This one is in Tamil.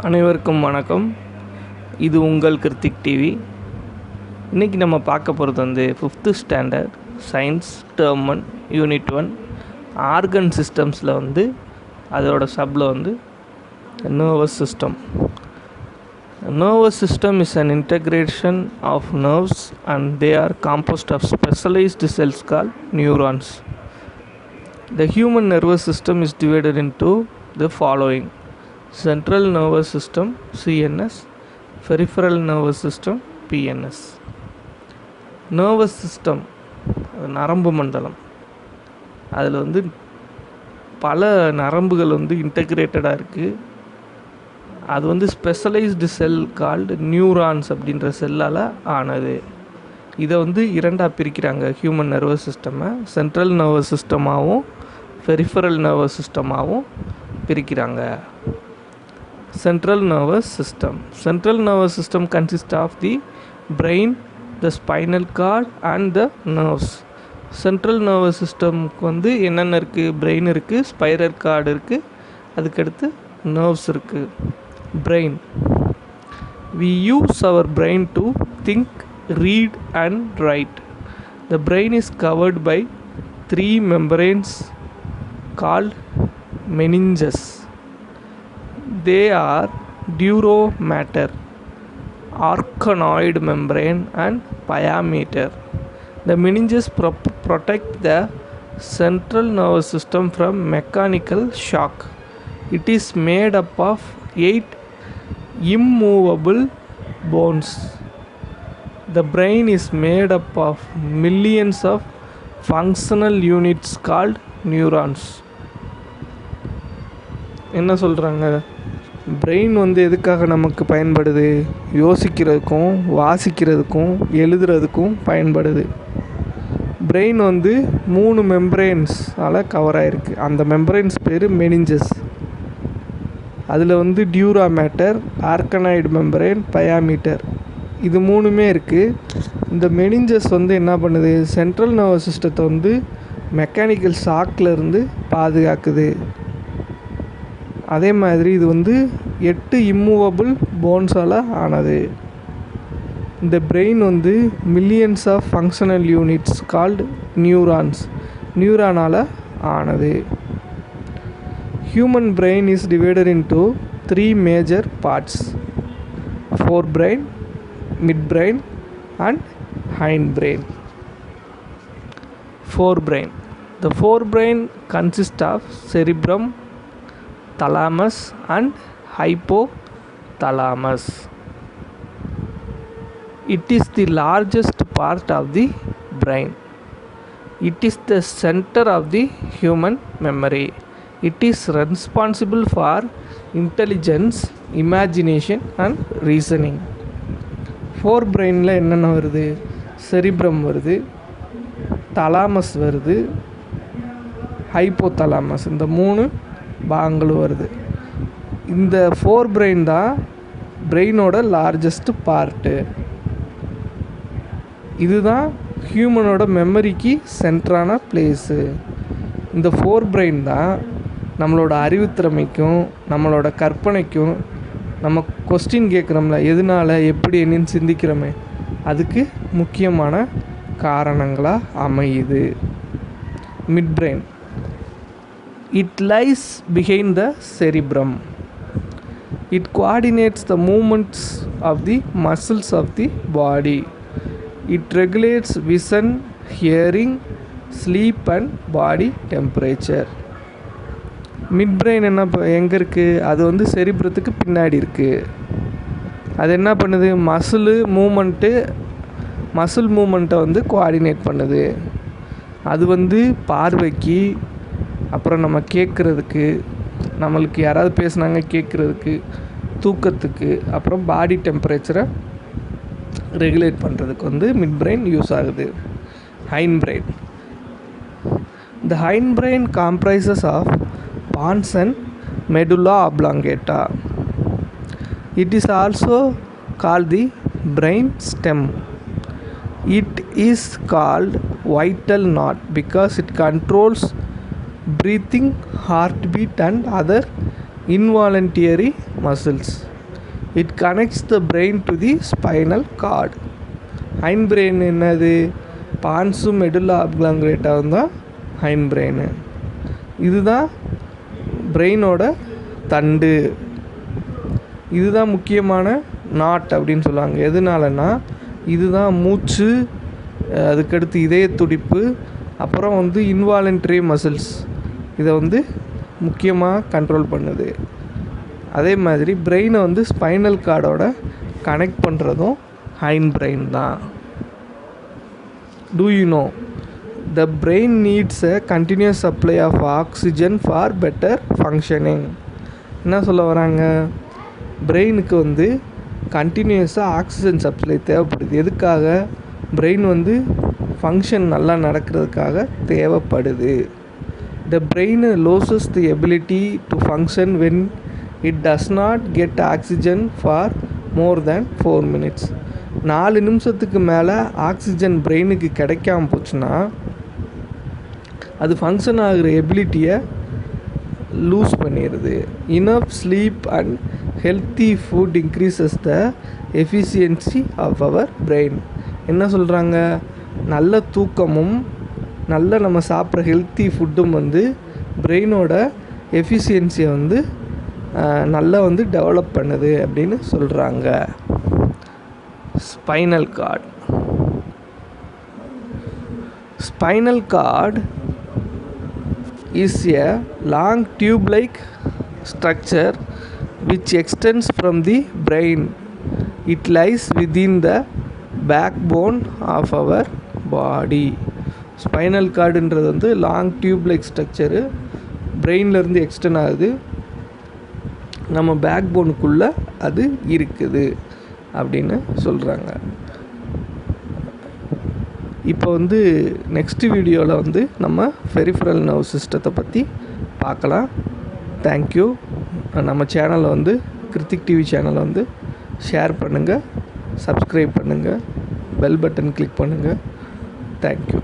அனைவருக்கும் வணக்கம். இது உங்கள் கிருத்திக் டிவி. இன்றைக்கி நம்ம பார்க்க போகிறது வந்து 5th standard science term 1 unit 1 organ சிஸ்டம்ஸில் வந்து அதோட சப்பில் வந்து nervous system. Nervous system is an integration of nerves and they are composed of specialized cells called neurons. The human nervous system is divided into the following: central nervous system CNS, peripheral nervous system PNS. nervous system நரம்பு மண்டலம், அதில் வந்து பல நரம்புகள் வந்து இன்டகிரேட்டடாக இருக்குது. அது வந்து ஸ்பெஷலைஸ்டு செல் கால்டு நியூரான்ஸ் அப்படின்ற செல்லால் ஆனது. இதை வந்து இரண்டாக பிரிக்கிறாங்க ஹியூமன் நர்வஸ் சிஸ்டமை. சென்ட்ரல் நர்வஸ் சிஸ்டமாகவும் பெரிஃபரல் நர்வஸ் சிஸ்டமாகவும் பிரிக்கிறாங்க. Central nervous system. Central nervous system consists of the brain, the spinal cord and the nerves. Central nervous system வந்து என்னென்ன இருக்குது? பிரெயின் இருக்குது, ஸ்பைனல் கார்டு இருக்குது, அதுக்கடுத்து நர்வ்ஸ் இருக்குது. Brain. We use our brain to think, read and write. The brain is covered by 3 membranes called meninges. They are dura mater, arachnoid membrane and pyometer. The meninges protect the central nervous system from mechanical shock. It is made up of 8 immovable bones. The brain is made up of millions of functional units called neurons. என்ன சொல்கிறாங்க? பிரெயின் வந்து எதுக்காக நமக்கு பயன்படுது? யோசிக்கிறதுக்கும் வாசிக்கிறதுக்கும் எழுதுறதுக்கும் பயன்படுது. பிரெயின் வந்து 3 மெம்பரேன்ஸால் கவர் ஆகிருக்கு. அந்த மெம்பரேன்ஸ் பேர் மெனிஞ்சஸ். அதில் வந்து டியூரா மேட்டர், ஆர்கனாய்டு மெம்பரேன், பயாமீட்டர், இது 3மே இருக்குது. இந்த மெனிஞ்சஸ் வந்து என்ன பண்ணுது? சென்ட்ரல் நர்வஸ் சிஸ்டத்தை வந்து மெக்கானிக்கல் ஷாக்கில் இருந்து பாதுகாக்குது. அதே மாதிரி இது வந்து 8 இம்மூவபிள் போன்ஸால் ஆனது. இந்த பிரெயின் வந்து millions of functional units called நியூரானால் ஆனது. Human brain is divided into 3 major parts: forebrain, midbrain and hindbrain. Forebrain. The forebrain consists of cerebrum, thalamus and hypothalamus. It is the largest part of the brain. It is the center of the human memory. It is responsible for intelligence, imagination and reasoning. forebrainல என்னென்ன வருது? செரிப்ரம் வருது, தலாமஸ் வருது, ஹைப்போதலாமஸ், இந்த 3 பாகங்களும் வருது. இந்த forebrain தான் பிரெயினோட லார்ஜஸ்ட் பார்ட்டு. இதுதான் ஹியூமனோட மெமரிக்கு சென்ட்ரான பிளேஸு. இந்த forebrain தான் நம்மளோட அறிவுத்திறமைக்கும் நம்மளோட கற்பனைக்கும், நம்ம கொஸ்டின் கேட்குறோம்ல எதனால் எப்படி என்னன்னு சிந்திக்கிறோமே, அதுக்கு முக்கியமான காரணங்களாக அமையுது. மிட்பிரெயின். It lies behind the cerebrum. It coordinates the movements of the muscles of the body. It regulates vision, hearing, sleep and body temperature. மிட்பிரெயின் எங்கே இருக்குது? அது வந்து செரிப்ரத்துக்கு பின்னாடி இருக்குது. அது என்ன பண்ணுது? மசில் மூமெண்ட்டை வந்து கோஆர்டினேட் பண்ணுது. அது வந்து பார்வைக்கு, அப்புறம் நம்ம கேட்குறதுக்கு, நம்மளுக்கு யாராவது பேசுனாங்க கேட்குறதுக்கு, தூக்கத்துக்கு, அப்புறம் பாடி டெம்பரேச்சரை ரெகுலேட் பண்ணுறதுக்கு வந்து மிட்பிரெயின் யூஸ் ஆகுது. ஹைண்ட்பிரெயின். The hindbrain comprises of pons and medulla oblongata. It is also called the brain stem. It is called vital knot because it controls breathing, heartbeat and other involuntary muscles. It connects the brain to the spinal cord. Hind brain என்னது? பான்ஸும் மெடுல்லா ஆப்லாங்கேட்டாவும் தான் ஹைண்ட் பிரெயின். இதுதான் பிரெயினோட தண்டு. இதுதான் முக்கியமான நாட் அப்படின்னு சொல்லுவாங்க. எதனாலன்னா இதுதான் மூச்சு, அதுக்கடுத்து இதய துடிப்பு, அப்புறம் இன்வாலன்ட்ரி மசில்ஸ் இதை முக்கியமாக கண்ட்ரோல் பண்ணுது. அதே மாதிரி பிரெயினை ஸ்பைனல் கார்டோட கனெக்ட் பண்ணுறதும் ஹைண்ட் பிரெயின் தான். Do you know the brain needs a continuous supply of oxygen for better functioning? என்ன சொல்ல வராங்க? பிரெயினுக்கு கண்டினியூஸாக ஆக்சிஜன் சப்ளை தேவைப்படுது. எதுக்காக? பிரெயின் ஃபங்க்ஷன் நல்லா நடக்கிறதுக்காக தேவைப்படுது. The brain loses the ability to function when it does not get oxygen for more than 4 minutes. 4 நிமிஷத்துக்கு மேலே ஆக்சிஜன் பிரெயினுக்கு கிடைக்காம போச்சுன்னா அது ஃபங்க்ஷன் ஆகிற எபிலிட்டியை லூஸ் பண்ணிடுது. Enough sleep and healthy food increases the efficiency of our brain. என்ன சொல்கிறாங்க? நல்ல தூக்கமும் நல்ல நம்ம சாப்பிட்ற ஹெல்த்தி ஃபுட்டும் பிரெயினோட எஃபிஷியன்சியை நல்லா டெவலப் பண்ணுது அப்படின்னு சொல்கிறாங்க. Spinal cord. Spinal cord is a long tube-like structure which extends from the brain. It lies within the backbone of our body. Spinal கார்டுன்றது லாங் டியூப்-லைக் ஸ்ட்ரக்சரு, பிரெயின்லேருந்து எக்ஸ்டெண்ட் ஆகுது, நம்ம பேக் போனுக்குள்ளே அது இருக்குது அப்படின்னு சொல்கிறாங்க. இப்போ நெக்ஸ்ட் வீடியோவில் நம்ம பெரிஃபரல் நர்வ் சிஸ்டத்தை பற்றி பார்க்கலாம். தேங்க்யூ. நம்ம சேனலை கிருத்திக் டிவி சேனலை ஷேர் பண்ணுங்கள், சப்ஸ்கிரைப் பண்ணுங்கள், பெல் பட்டன் கிளிக் பண்ணுங்கள். தேங்க்யூ.